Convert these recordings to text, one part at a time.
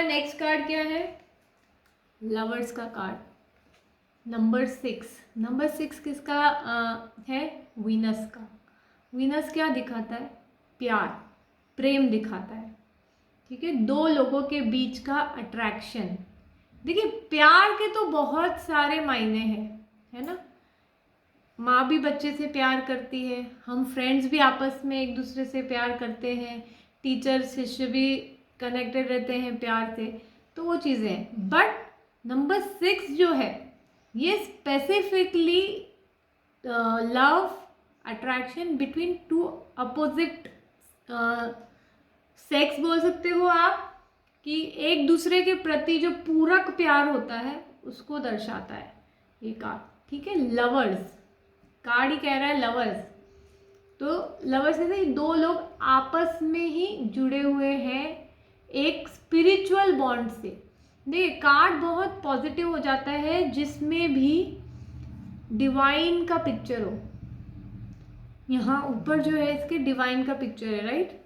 हमारा next card क्या है? लवर्स का कार्ड नंबर 6। नंबर 6 किसका है? वीनस का। वीनस क्या दिखाता है? प्यार, प्रेम दिखाता है। ठीक है, दो लोगों के बीच का अट्रैक्शन। देखिए, प्यार के तो बहुत सारे मायने हैं, है ना। माँ भी बच्चे से प्यार करती है, हम फ्रेंड्स भी आपस में एक दूसरे से प्यार करते हैं, टीचर शिष्य भी कनेक्टेड रहते हैं प्यार से, तो वो चीज़ें हैं। बट नंबर 6 जो है ये specifically love attraction between two opposite sex बोल सकते हो आप, कि एक दूसरे के प्रति जो पूरक प्यार होता है उसको दर्शाता है ये कार्ड। ठीक है, लवर्स कार्ड ही कह रहा है लवर्स, तो लवर्स से दो लोग आपस में ही जुड़े हुए हैं एक स्पिरिचुअल बॉन्ड से। देखिए, कार्ड बहुत पॉजिटिव हो जाता है जिसमें भी डिवाइन का पिक्चर हो। यहाँ ऊपर जो है इसके डिवाइन का पिक्चर है, राइट।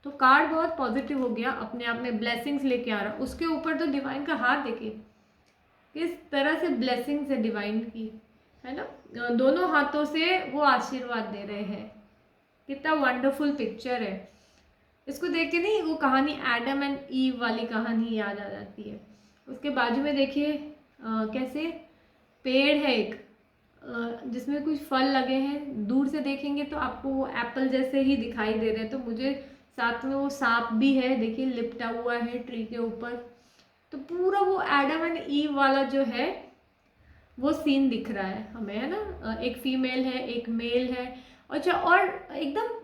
तो कार्ड बहुत पॉजिटिव हो गया, अपने आप में ब्लेसिंग्स लेके आ रहा। उसके ऊपर तो डिवाइन का हाथ देखिए किस तरह से ब्लेसिंग्स है डिवाइन की, है ना। दोनों हाथों से वो आशीर्वाद दे रहे हैं। कितना वंडरफुल पिक्चर है। इसको देख के नहीं वो कहानी एडम एंड ईव वाली कहानी याद आ जाती है। उसके बाजू में देखिए कैसे पेड़ है एक, जिसमें कुछ फल लगे हैं। दूर से देखेंगे तो आपको वो एप्पल जैसे ही दिखाई दे रहे हैं, तो मुझे साथ में वो सांप भी है, देखिए लिपटा हुआ है ट्री के ऊपर। तो पूरा वो एडम एंड ईव वाला जो है वो सीन दिख रहा है हमें, है ना। एक फीमेल है, एक मेल है। अच्छा, और एकदम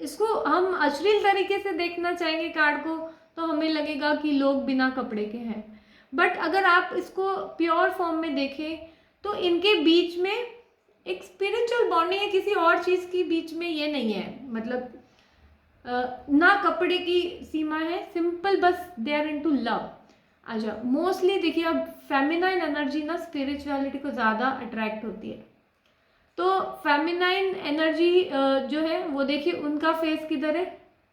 इसको हम अश्लील तरीके से देखना चाहेंगे कार्ड को तो हमें लगेगा कि लोग बिना कपड़े के हैं। बट अगर आप इसको प्योर फॉर्म में देखें तो इनके बीच में एक स्पिरिचुअल बॉन्डिंग है, किसी और चीज़ के बीच में ये नहीं है। मतलब ना कपड़े की सीमा है, सिंपल बस दे आर इनटू लव। अच्छा, मोस्टली देखिए अब फेमिनाइन एनर्जी ना स्पिरिचुअलिटी को ज़्यादा अट्रैक्ट होती है। तो फेमिनाइन एनर्जी जो है वो देखिए उनका फेस किधर है?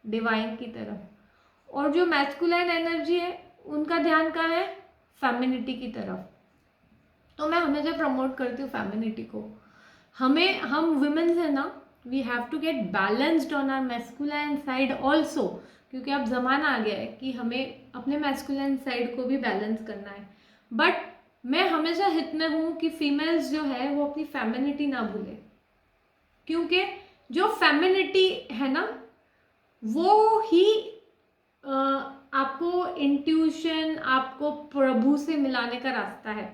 डिवाइन की तरफ। और जो मैस्कुलाइन एनर्जी है उनका ध्यान कहाँ है? फेमिनिटी की तरफ। तो मैं हमेशा प्रमोट करती हूँ फेमिनिटी को। हम वुमेन्स है ना, we have to get balanced on our masculine side also, क्योंकि अब ज़माना आ गया है कि हमें अपने मैस्कुलाइन साइड को भी बैलेंस करना है। बट मैं हमेशा हित में हूँ कि फीमेल्स जो है वो अपनी फेमिनिटी ना भूले, क्योंकि जो फेमिनिटी है ना वो ही आपको इंट्यूशन, आपको प्रभु से मिलाने का रास्ता है।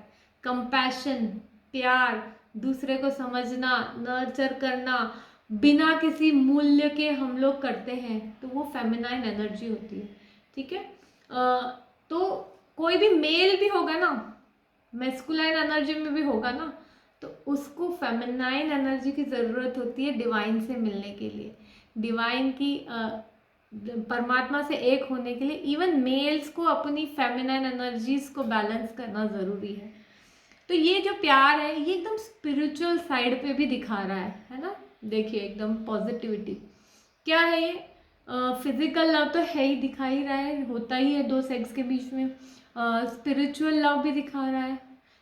कंपैशन, प्यार, दूसरे को समझना, नर्चर करना, बिना किसी मूल्य के हम लोग करते हैं, तो वो फेमिनाइन एनर्जी होती है। ठीक है, तो कोई भी मेल भी होगा ना, मैस्कुलाइन एनर्जी में भी होगा ना, तो उसको फेमिनाइन एनर्जी की ज़रूरत होती है डिवाइन से मिलने के लिए, डिवाइन की परमात्मा से एक होने के लिए। इवन मेल्स को अपनी फेमिनाइन एनर्जीज को बैलेंस करना ज़रूरी है। तो ये जो प्यार है ये एकदम स्पिरिचुअल साइड पे भी दिखा रहा है ना। देखिए एकदम पॉजिटिविटी क्या है ये। फिजिकल लव तो है ही, दिखा ही रहा है, होता ही है दो सेक्स के बीच में। स्पिरिचुअल लव भी दिखा रहा है,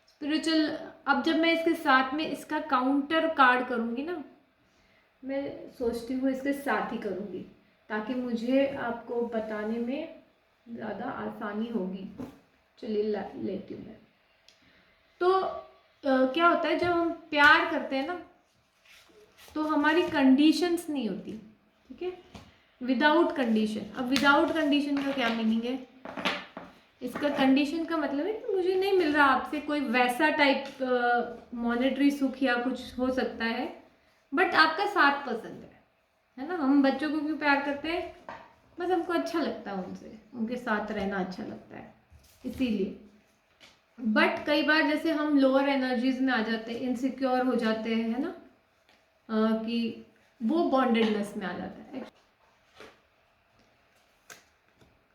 स्पिरिचुअल। अब जब मैं इसके साथ में इसका काउंटर कार्ड करूँगी ना, मैं सोचती हूँ इसके साथ ही करूँगी ताकि मुझे आपको बताने में ज़्यादा आसानी होगी। चलिए लेती हूँ मैं। तो क्या होता है जब हम प्यार करते हैं ना तो हमारी कंडीशंस नहीं होती। ठीक है, विदाउट कंडीशन। अब विदाउट कंडीशन का क्या मीनिंग है? इसका कंडीशन का मतलब है कि मुझे नहीं मिल रहा आपसे कोई वैसा टाइप मॉनेटरी सुख या कुछ हो सकता है, बट आपका साथ पसंद है ना। हम बच्चों को क्यों प्यार करते हैं? बस हमको अच्छा लगता है उनसे, उनके साथ रहना अच्छा लगता है, इसीलिए। बट कई बार जैसे हम लोअर एनर्जीज में आ जाते हैं, इनसिक्योर हो जाते हैं, है ना, कि वो बॉन्डेडनेस में आ जाता है।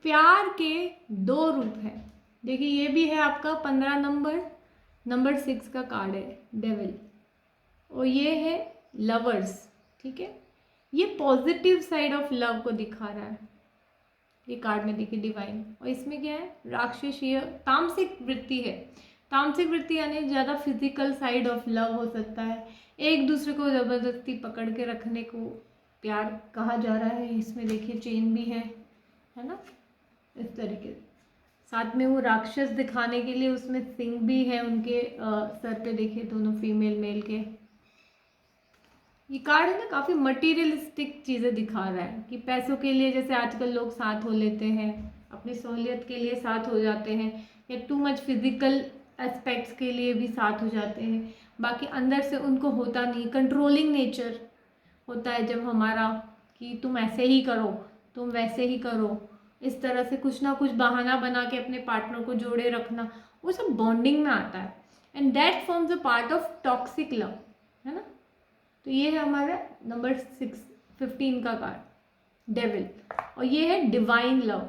प्यार के दो रूप है। देखिए ये भी है आपका 15 नंबर 6 का कार्ड है, डेविल, और ये है लवर्स। ठीक है, ये पॉजिटिव साइड ऑफ लव को दिखा रहा है। ये कार्ड में देखिए डिवाइन, और इसमें क्या है, राक्षसीय तामसिक वृत्ति है। तामसिक वृत्ति यानी ज़्यादा फिजिकल साइड ऑफ लव हो सकता है, एक दूसरे को ज़बरदस्ती पकड़ के रखने को प्यार कहा जा रहा है। इसमें देखिए चेन भी है ना, इस तरीके से। साथ में वो राक्षस दिखाने के लिए उसमें सिंह भी है उनके सर पे, देखिए दोनों फीमेल मेल के। ये कार्ड है ना काफ़ी मटीरियलिस्टिक चीज़ें दिखा रहा है कि पैसों के लिए जैसे आजकल लोग साथ हो लेते हैं, अपनी सहूलियत के लिए साथ हो जाते हैं, या टू मच फिजिकल एस्पेक्ट्स के लिए भी साथ हो जाते हैं, बाकी अंदर से उनको होता नहीं। कंट्रोलिंग नेचर होता है जब हमारा, कि तुम ऐसे ही करो, तुम वैसे ही करो, इस तरह से कुछ ना कुछ बहाना बना के अपने पार्टनर को जोड़े रखना, वो सब बॉन्डिंग में आता है। And that forms a part of toxic love, है ना। तो ये है हमारा नंबर 15 का कार्ड, डेविल, और ये है डिवाइन लव।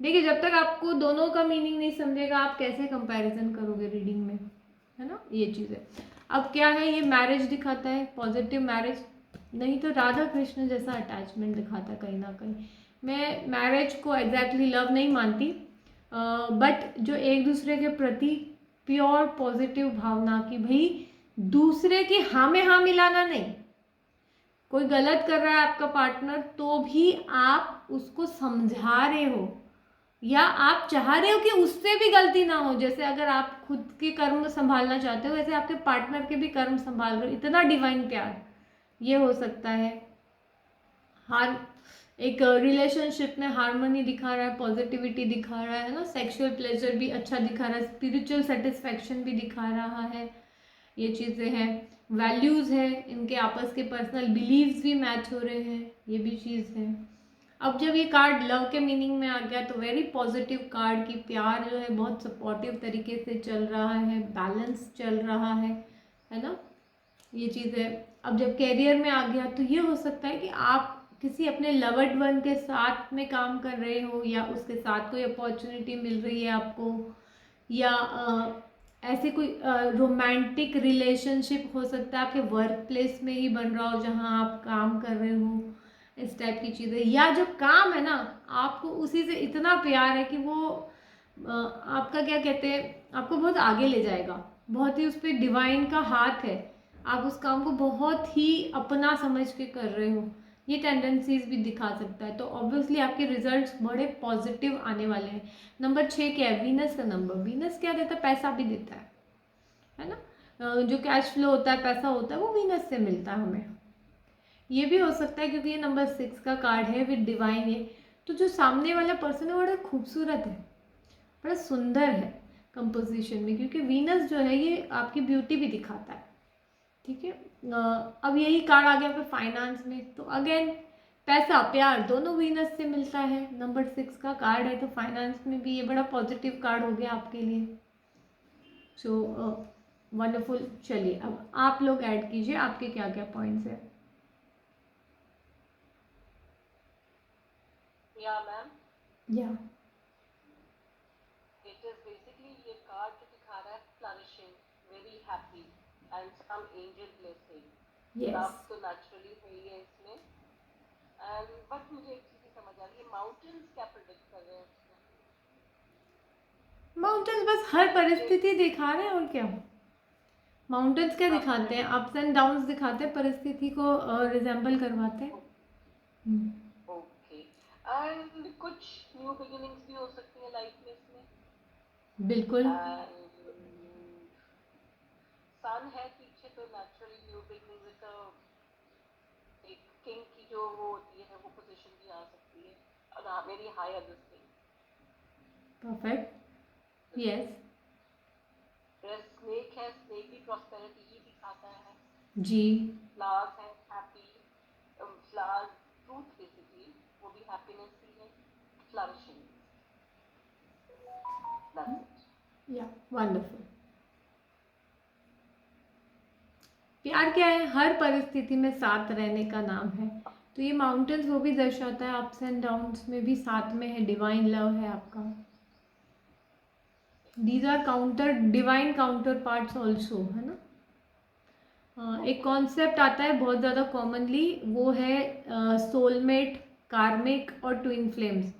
देखिए जब तक आपको दोनों का मीनिंग नहीं समझेगा आप कैसे कंपैरिजन करोगे रीडिंग में, है ना, ये चीज़ है। अब क्या है, ये मैरिज दिखाता है, पॉजिटिव मैरिज, नहीं तो राधा कृष्ण जैसा अटैचमेंट दिखाता है कहीं ना कहीं। मैं मैरिज को एग्जैक्टली लव नहीं मानती, बट जो एक दूसरे के प्रति प्योर पॉजिटिव भावना की, भाई दूसरे की हाँ में हाँ मिलाना नहीं, कोई गलत कर रहा है आपका पार्टनर तो भी आप उसको समझा रहे हो, या आप चाह रहे हो कि उससे भी गलती ना हो। जैसे अगर आप खुद के कर्म संभालना चाहते हो, वैसे आपके पार्टनर के भी कर्म संभाल रहे हो। इतना डिवाइन प्यार ये हो सकता है। हर एक रिलेशनशिप में हार्मनी दिखा रहा है, पॉजिटिविटी दिखा रहा है ना, सेक्सुअल प्लेजर भी अच्छा दिखा रहा है, स्पिरिचुअल सेटिस्फैक्शन भी दिखा रहा है, ये चीज़ें हैं। वैल्यूज़ है इनके आपस के, पर्सनल बिलीव्स भी मैच हो रहे हैं, ये भी चीज़ है। अब जब ये कार्ड लव के मीनिंग में आ गया तो वेरी पॉजिटिव कार्ड, की प्यार जो है बहुत सपोर्टिव तरीके से चल रहा है, बैलेंस चल रहा है ना, ये चीज़ है। अब जब कैरियर में आ गया तो ये हो सकता है कि आप किसी अपने लवर्ड वन के साथ में काम कर रहे हो, या उसके साथ कोई अपॉर्चुनिटी मिल रही है आपको, या ऐसे कोई रोमांटिक रिलेशनशिप हो सकता है आपके वर्क प्लेस में ही बन रहा हो जहाँ आप काम कर रहे हो, इस टाइप की चीज़ें। या जो काम है ना, आपको उसी से इतना प्यार है कि वो आपका क्या कहते हैं, आपको बहुत आगे ले जाएगा, बहुत ही उस पर डिवाइन का हाथ है, आप उस काम को बहुत ही अपना समझ के कर रहे हो, ये टेंडेंसीज भी दिखा सकता है। तो ऑब्वियसली आपके रिजल्ट्स बड़े पॉजिटिव आने वाले हैं। नंबर 6 क्या है, वीनस का नंबर। वीनस क्या देता है, पैसा भी देता है ना, जो कैश फ्लो होता है, पैसा होता है, वो वीनस से मिलता है हमें। ये भी हो सकता है क्योंकि ये नंबर 6 का कार्ड है विद डिवाइन है, तो जो सामने वाला पर्सन है बड़ा खूबसूरत है, बड़ा सुंदर है कंपोजिशन में, क्योंकि वीनस जो है ये आपकी ब्यूटी भी दिखाता है, ठीक है। अब यही कार्ड आ गया फिर फाइनेंस में, तो अगेन पैसा प्यार दोनों वीनस से मिलता है, नंबर 6 का कार्ड है, तो फाइनेंस में भी ये बड़ा पॉजिटिव कार्ड हो गया आपके लिए। So wonderful. चलिए अब आप लोग ऐड कीजिए आपके क्या क्या पॉइंट्स है। या मैम, या इट इज बेसिकली ये कार्ड जो दिखा रहा है flourishing, very happy and some angel blessing. Love yes, तो नेचुरली है ही है इसमें, एंड बट मुझे एक चीज समझ आ रही है, माउंटेन्स क्या प्रेडिक्ट कर रहे हैं उसमें? माउंटेन्स बस हर परिस्थिति दिखा रहे हैं, और क्या। माउंटेन्स क्या Ups दिखाते हैं, and अप्स एंड डाउन्स दिखाते हैं, परिस्थिति को रिजेंबल करवाते हैं। ओके, एंड कुछ न्यू बिगिनिंग्स भी हो सकती है लाइफ में इसमें। बिल्कुल। एंड सन है पीछे, तो नेचुरली न्यू बिगिनिंग विद एक किंग की जो वो होती है वो पोजीशन भी आ सकती है, और very high understanding. Perfect. Yes. Snake है, स्नेक भी प्रॉस्पेरिटी ही दिखाता है। जी। फ्लावर्स है, हैप्पी फ्लावर फ्रूट बेसिकली, वो भी हैप्पीनेस ही है, फ्लरिशिंग। That's it. या वंडरफुल। प्यार क्या है, हर परिस्थिति में साथ रहने का नाम है, तो ये माउंटेन्स वो भी दर्शाता है, अप्स एंड डाउन्स में भी साथ में है, डिवाइन लव है आपका। These are counter divine counterparts also, है ना। एक कॉन्सेप्ट आता है बहुत ज़्यादा कॉमनली, वो है सोलमेट, कार्मिक और ट्विन फ्लेम्स।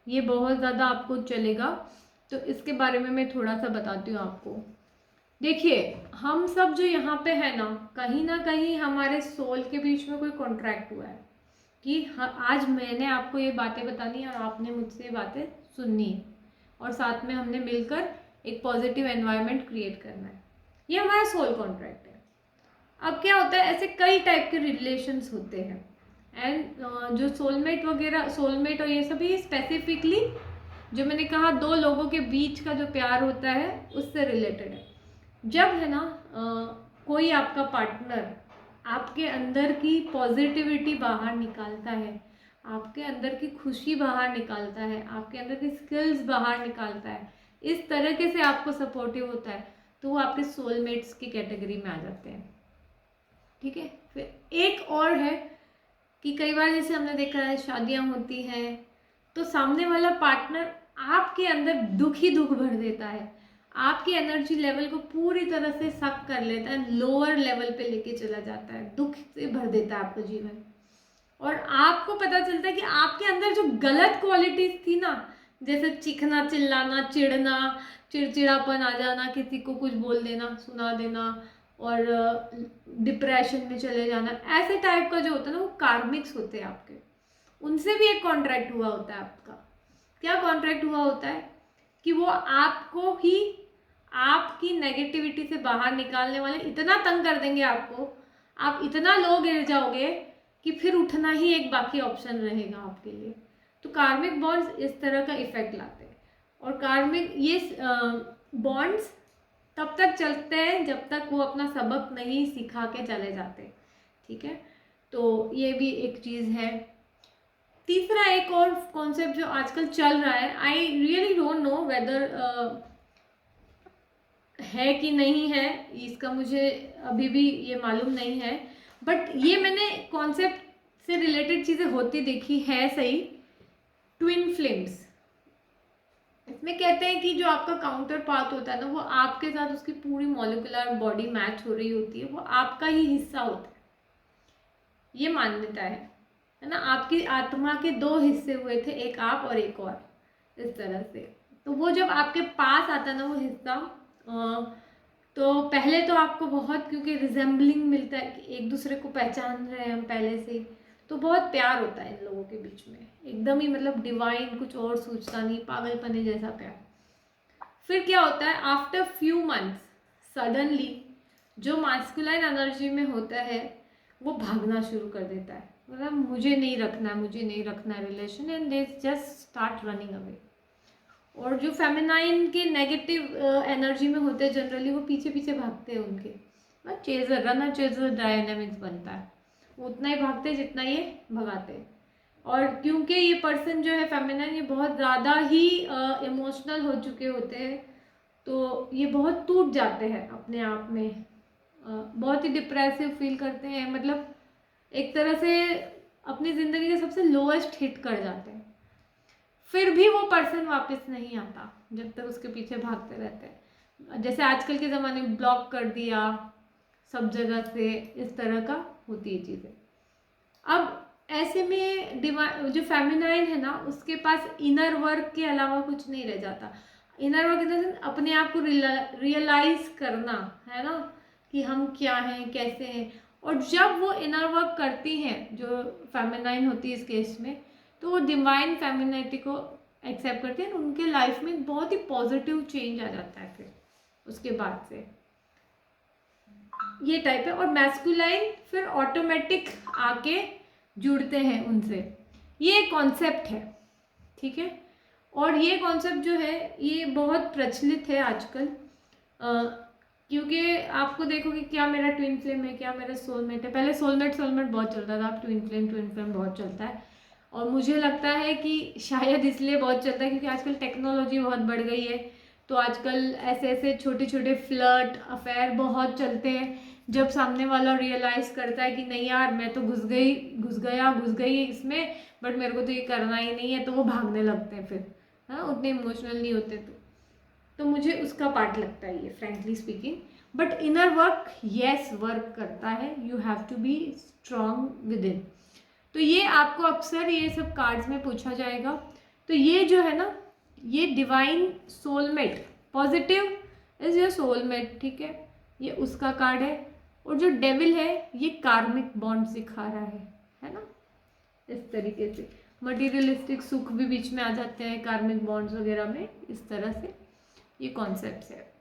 ये बहुत ज़्यादा आपको चलेगा, तो इसके बारे में मैं थोड़ा सा बताती हूँ आपको। देखिए, हम सब जो यहाँ पे है ना कहीं हमारे सोल के बीच में कोई कॉन्ट्रैक्ट हुआ है कि आज मैंने आपको ये बातें बतानी है और आपने मुझसे ये बातें सुननी है, और साथ में हमने मिलकर एक पॉजिटिव एनवायरनमेंट क्रिएट करना है। ये हमारा सोल कॉन्ट्रैक्ट है। अब क्या होता है, ऐसे कई टाइप के रिलेशंस होते हैं, एंड जो सोलमेट वगैरह, सोलमेट और ये सभी स्पेसिफिकली जो मैंने कहा 2 लोगों के बीच का जो प्यार होता है उससे रिलेटेड है। जब है ना कोई आपका पार्टनर आपके अंदर की पॉजिटिविटी बाहर निकालता है, आपके अंदर की खुशी बाहर निकालता है, आपके अंदर की स्किल्स बाहर निकालता है, इस तरीके से आपको सपोर्टिव होता है, तो वो आपके सोलमेट्स की कैटेगरी में आ जाते हैं। ठीक है। फिर एक और है कि कई बार जैसे हमने देखा है शादियां होती हैं तो सामने वाला पार्टनर आपके अंदर दुख ही दुख भर देता है, आपकी एनर्जी लेवल को पूरी तरह से सक कर लेता है, लोअर लेवल पे लेके चला जाता है, दुख से भर देता है आपका जीवन। और आपको पता चलता है कि आपके अंदर जो गलत क्वालिटीज थी ना, जैसे चीखना, चिल्लाना, चिढ़ना, चिड़चिड़ापन आ जाना, किसी को कुछ बोल देना, सुना देना, और डिप्रेशन में चले जाना, ऐसे टाइप का जो होता है ना, वो कार्मिक्स होते हैं आपके। उनसे भी एक कॉन्ट्रैक्ट हुआ होता है आपका। क्या कॉन्ट्रैक्ट हुआ होता है कि वो आपको ही आपकी नेगेटिविटी से बाहर निकालने वाले इतना तंग कर देंगे आपको, आप इतना लो गिर जाओगे कि फिर उठना ही एक बाकी ऑप्शन रहेगा आपके लिए। तो कार्मिक बॉन्ड्स इस तरह का इफेक्ट लाते हैं। और कार्मिक ये बॉन्ड्स तब तक चलते हैं जब तक वो अपना सबक नहीं सिखा के चले जाते। ठीक है, तो ये भी एक चीज़ है। तीसरा एक और कॉन्सेप्ट जो आजकल चल रहा है, I really don't know whether है कि नहीं है, इसका मुझे अभी भी ये मालूम नहीं है, बट ये मैंने कॉन्सेप्ट से रिलेटेड चीज़ें होती देखी है सही। ट्विन फ्लेम्स, इसमें कहते हैं कि जो आपका काउंटर पार्ट होता है ना, वो आपके साथ उसकी पूरी मॉलिक्यूलर बॉडी मैच हो रही होती है, वो आपका ही हिस्सा होता है। ये मान्यता है ना। आपकी आत्मा के 2 हिस्से हुए थे, एक आप और एक और, इस तरह से। तो वो जब आपके पास आता है ना वो हिस्सा, तो पहले तो आपको बहुत, क्योंकि रिजेंबलिंग मिलता है कि एक दूसरे को पहचान रहे हैं हम पहले से, तो बहुत प्यार होता है इन लोगों के बीच में, एकदम ही मतलब डिवाइन, कुछ और सोचता नहीं, पागलपने जैसा प्यार। फिर क्या होता है, आफ्टर फ्यू मंथ्स सडनली जो मास्कुलाइन एनर्जी में होता है वो भागना शुरू कर देता है, मतलब मुझे नहीं रखना relation, and they just start running away. और जो फेमिनाइन के नेगेटिव एनर्जी में होते हैं जनरली, वो पीछे पीछे भागते हैं उनके, चेजर, रनर चेजर डायनामिक्स बनता है, वो उतना ही भागते हैं जितना ये भगाते हैं। और क्योंकि ये पर्सन जो है फेमिनाइन, ये बहुत ज़्यादा ही इमोशनल हो चुके होते हैं, तो ये बहुत टूट जाते हैं अपने आप में, बहुत ही डिप्रेसिव फील करते हैं, मतलब एक तरह से अपनी ज़िंदगी के सबसे लोएस्ट हिट कर जाते हैं। फिर भी वो पर्सन वापस नहीं आता जब तक उसके पीछे भागते रहते हैं। जैसे आजकल के ज़माने में ब्लॉक कर दिया सब जगह से, इस तरह का होती है चीज़ें। अब ऐसे में जो फेमिनाइन है ना, उसके पास इनर वर्क के अलावा कुछ नहीं रह जाता। इनर वर्क इन द अपने आप को रियलाइज करना है ना, कि हम क्या हैं, कैसे हैं। और जब वो इनर वर्क करती हैं जो फेमिनाइन होती है इस केस में, तो वो डिवाइन फेमिनिटी को एक्सेप्ट करते हैं, उनके लाइफ में बहुत ही पॉजिटिव चेंज आ जाता है फिर उसके बाद से। ये टाइप है। और मैस्कुलाइन फिर ऑटोमेटिक आके जुड़ते हैं उनसे, ये कॉन्सेप्ट है। ठीक है, और ये कॉन्सेप्ट जो है ये बहुत प्रचलित है आजकल, क्योंकि आपको देखोगे क्या मेरा ट्विन फ्लेम है, क्या मेरा सोलमेट है। पहले सोलमेट बहुत चलता था, अब ट्विन फ्लेम बहुत चलता है। और मुझे लगता है कि शायद इसलिए बहुत चलता है क्योंकि आजकल टेक्नोलॉजी बहुत बढ़ गई है, तो आजकल ऐसे ऐसे छोटे छोटे फ्लर्ट अफेयर बहुत चलते हैं। जब सामने वाला रियलाइज करता है कि नहीं यार, मैं तो घुस गई इसमें, बट मेरे को तो ये करना ही नहीं है, तो वो भागने लगते हैं फिर, हाँ, उतने इमोशनल नहीं होते। तो मुझे उसका पार्ट लगता है ये, frankly speaking. But inner work yes work करता है, you have to be strong within. तो ये आपको अक्सर ये सब कार्ड्स में पूछा जाएगा तो ये जो है ना, ये divine soulmate, positive is your soulmate, ठीक है, ये उसका कार्ड है। और जो डेविल है ये कार्मिक बॉन्ड सिखा रहा है ना। इस तरीके से मटीरियलिस्टिक सुख भी बीच में आ जाते हैं कार्मिक बॉन्ड्स वगैरह में, इस तरह से ये कॉन्सेप्ट है।